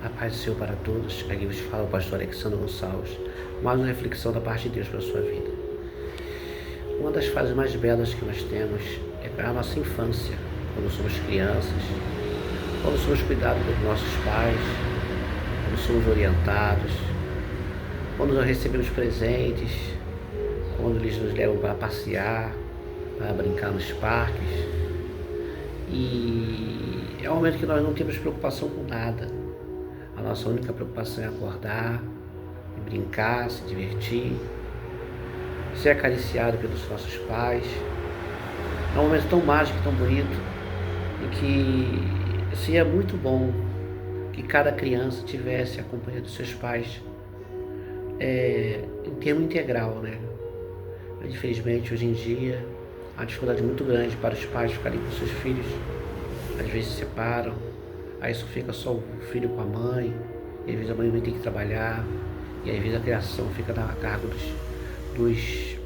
A paz do Senhor para todos. Aqui vos fala o pastor Alexandre Gonçalves. Mais uma reflexão da parte de Deus para a sua vida. Uma das fases mais belas que nós temos é a nossa infância, quando somos crianças, quando somos cuidados pelos nossos pais, quando somos orientados, quando nós recebemos presentes, quando eles nos levam para passear, para brincar nos parques. E é um momento que nós não temos preocupação com nada. A nossa única preocupação é acordar, brincar, se divertir, ser acariciado pelos nossos pais. É um momento tão mágico, tão bonito, e que seria muito bom que cada criança tivesse a companhia dos seus pais em termo integral, né? Mas, infelizmente, hoje em dia, há uma dificuldade muito grande para os pais ficarem com seus filhos. Às vezes se separam, aí só fica só o filho com a mãe, e às vezes a mãe tem que trabalhar, e às vezes a criação fica a cargo dos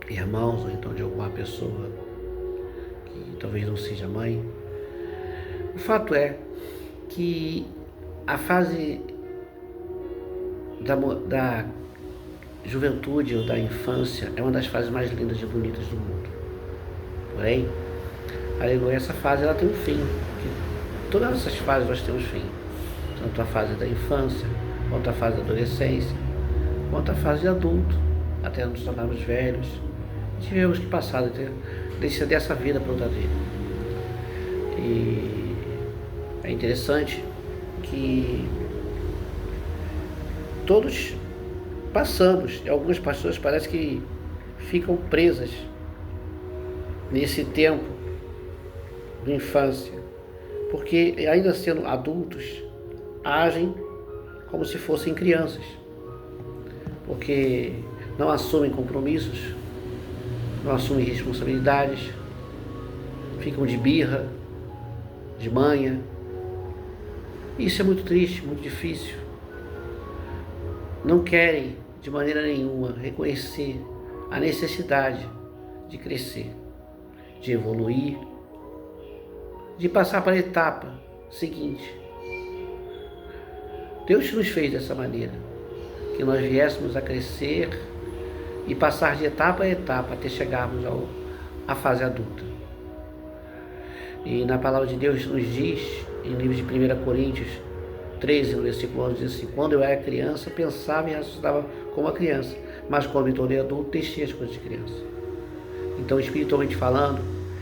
irmãos, ou então de alguma pessoa que talvez não seja mãe. O fato é que a fase da juventude ou da infância é uma das fases mais lindas e bonitas do mundo. Porém, aleluia, essa fase ela tem um fim. Todas essas fases nós temos fim. Tanto a fase da infância, quanto a fase da adolescência, quanto a fase de adulto, até nos tornarmos velhos. Tivemos que passar dessa vida para outra vida. E é interessante que todos passamos, e algumas pessoas parece que ficam presas nesse tempo de infância, porque ainda sendo adultos, agem como se fossem crianças, porque não assumem compromissos, não assumem responsabilidades, ficam de birra, de manha. Isso é muito triste, muito difícil. Não querem de maneira nenhuma reconhecer a necessidade de crescer, de evoluir, de passar para a etapa seguinte. Deus nos fez dessa maneira, que nós viéssemos a crescer e passar de etapa a etapa até chegarmos à fase adulta. E na palavra de Deus nos diz, em livro de 1 Coríntios 13, no versículo 11, diz assim: quando eu era criança, pensava e raciocinava como a criança, mas quando me tornei adulto, deixei as coisas de criança. Então, espiritualmente falando,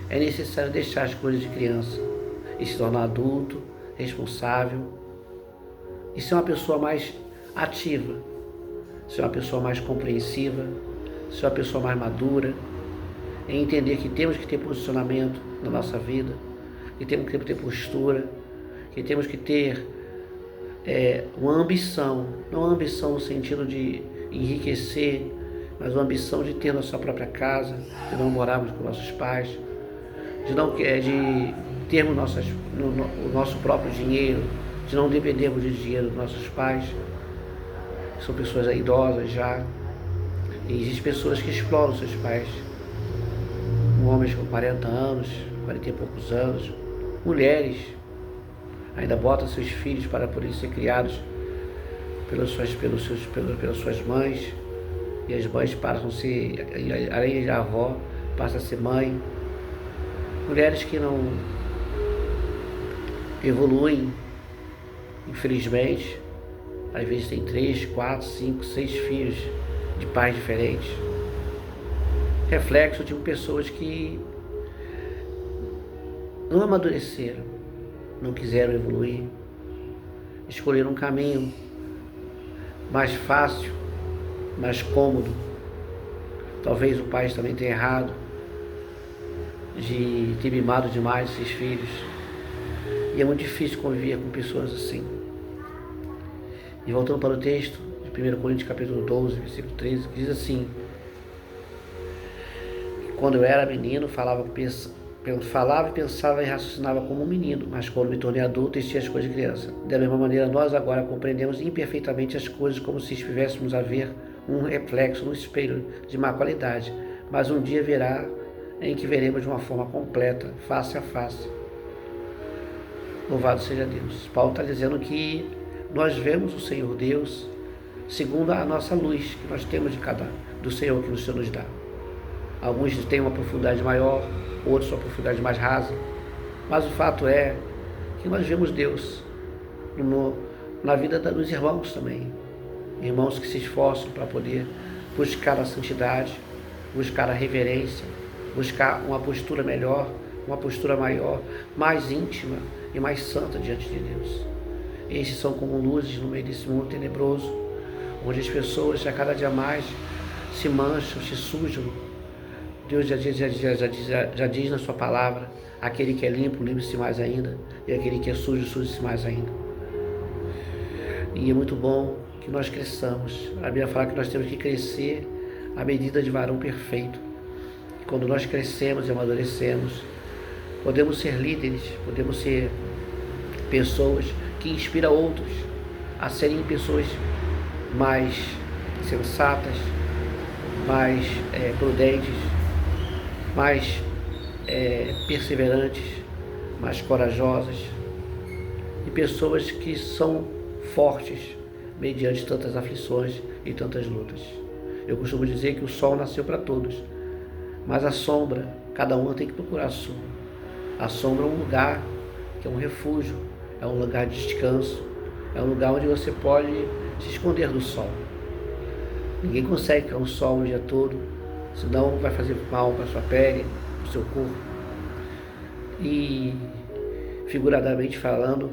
é necessário deixar as coisas de criança e se tornar adulto, responsável, e ser uma pessoa mais ativa, ser uma pessoa mais compreensiva, ser uma pessoa mais madura, em entender que temos que ter posicionamento na nossa vida, que temos que ter postura, que temos que ter uma ambição, não uma ambição no sentido de enriquecer, mas uma ambição de ter nossa própria casa, de não morarmos com nossos pais, de termos o nosso próprio dinheiro, de não dependermos de dinheiro dos nossos pais. São pessoas idosas já, e existem pessoas que exploram seus pais, homens com 40 anos, 40 e poucos anos, mulheres ainda botam seus filhos para poderem ser criados pelas suas mães, e as mães passam a ser, além de avó, passa a ser mãe. Mulheres que não evoluem, infelizmente, às vezes tem 3, 4, 5, 6 filhos de pais diferentes. Reflexo de pessoas que não amadureceram, não quiseram evoluir, escolheram um caminho mais fácil, mais cômodo. Talvez o pai também tenha errado de ter mimado demais esses filhos, e é muito difícil conviver com pessoas assim. E voltando para o texto de 1 Coríntios capítulo 12, versículo 13, que diz assim: quando eu era menino, falava e pensava e raciocinava como um menino, mas quando me tornei adulto, deixei as coisas de criança. Da mesma maneira, nós agora compreendemos imperfeitamente as coisas, como se estivéssemos a ver um reflexo no espelho de má qualidade, mas um dia virá em que veremos de uma forma completa, face a face. Louvado seja Deus. Paulo está dizendo que nós vemos o Senhor Deus segundo a nossa luz que nós temos do Senhor que o Senhor nos dá. Alguns têm uma profundidade maior, outros uma profundidade mais rasa, mas o fato é que nós vemos Deus na vida dos irmãos também. Irmãos que se esforçam para poder buscar a santidade, buscar a reverência, buscar uma postura melhor, uma postura maior, mais íntima e mais santa diante de Deus. Estes são como luzes no meio desse mundo tenebroso, onde as pessoas a cada dia mais se mancham, se sujam. Deus já diz na sua palavra: aquele que é limpo, limpe-se mais ainda, e aquele que é sujo, suje-se mais ainda. E é muito bom que nós cresçamos. A Bíblia fala que nós temos que crescer à medida de varão perfeito. E quando nós crescemos e amadurecemos, podemos ser líderes, podemos ser pessoas que inspiram outros a serem pessoas mais sensatas, mais prudentes, mais perseverantes, mais corajosas, e pessoas que são fortes mediante tantas aflições e tantas lutas. Eu costumo dizer que o sol nasceu para todos, mas a sombra, cada um tem que procurar a sua. A sombra é um lugar que é um refúgio, é um lugar de descanso, é um lugar onde você pode se esconder do sol. Ninguém consegue ficar no sol o dia todo, senão vai fazer mal para a sua pele, para o seu corpo. E, figuradamente falando,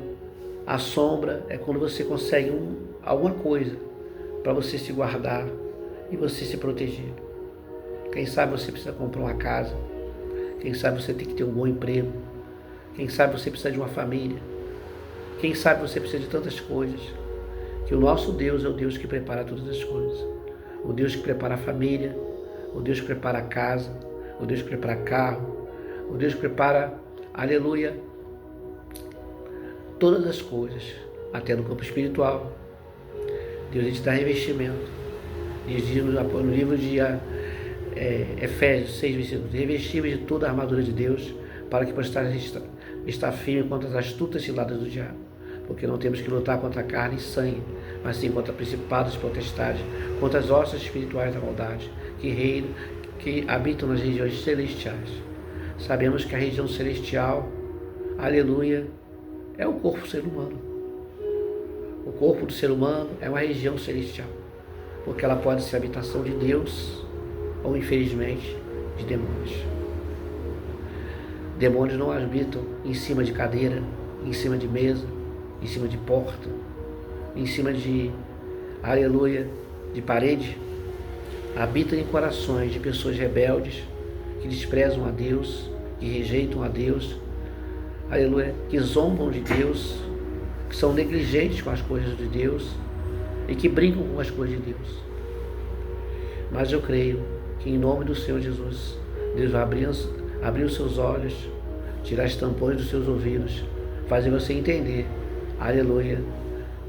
a sombra é quando você consegue alguma coisa para você se guardar e você se proteger. Quem sabe você precisa comprar uma casa, quem sabe você tem que ter um bom emprego, quem sabe você precisa de uma família, quem sabe você precisa de tantas coisas, que o nosso Deus é o Deus que prepara todas as coisas. O Deus que prepara a família, o Deus que prepara a casa, o Deus que prepara carro, o Deus que prepara, aleluia, todas as coisas, até no campo espiritual. Deus te dá revestimento. Diz no livro de Efésios 6, versículos: revestíveis de toda a armadura de Deus, para que possais estar firme contra as astutas ciladas do diabo. Porque não temos que lutar contra a carne e sangue, mas sim contra principados e potestades, contra as hostes espirituais da maldade, que habitam nas regiões celestiais. Sabemos que a região celestial, aleluia, é o corpo do ser humano. O corpo do ser humano é uma região celestial, porque ela pode ser a habitação de Deus ou, infelizmente, de demônios. Demônios não habitam em cima de cadeira, em cima de mesa, em cima de porta, em cima de, aleluia, de parede. Habitam em corações de pessoas rebeldes, que desprezam a Deus, que rejeitam a Deus, aleluia, que zombam de Deus, que são negligentes com as coisas de Deus e que brincam com as coisas de Deus. Mas eu creio que em nome do Senhor Jesus, Deus vai abrir os seus olhos, tirar as tampões dos seus ouvidos, fazer você entender, aleluia,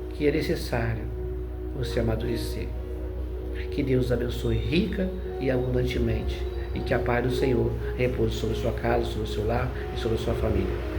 que é necessário você amadurecer. Que Deus abençoe rica e abundantemente, e que a paz do Senhor repouse sobre a sua casa, sobre o seu lar e sobre a sua família.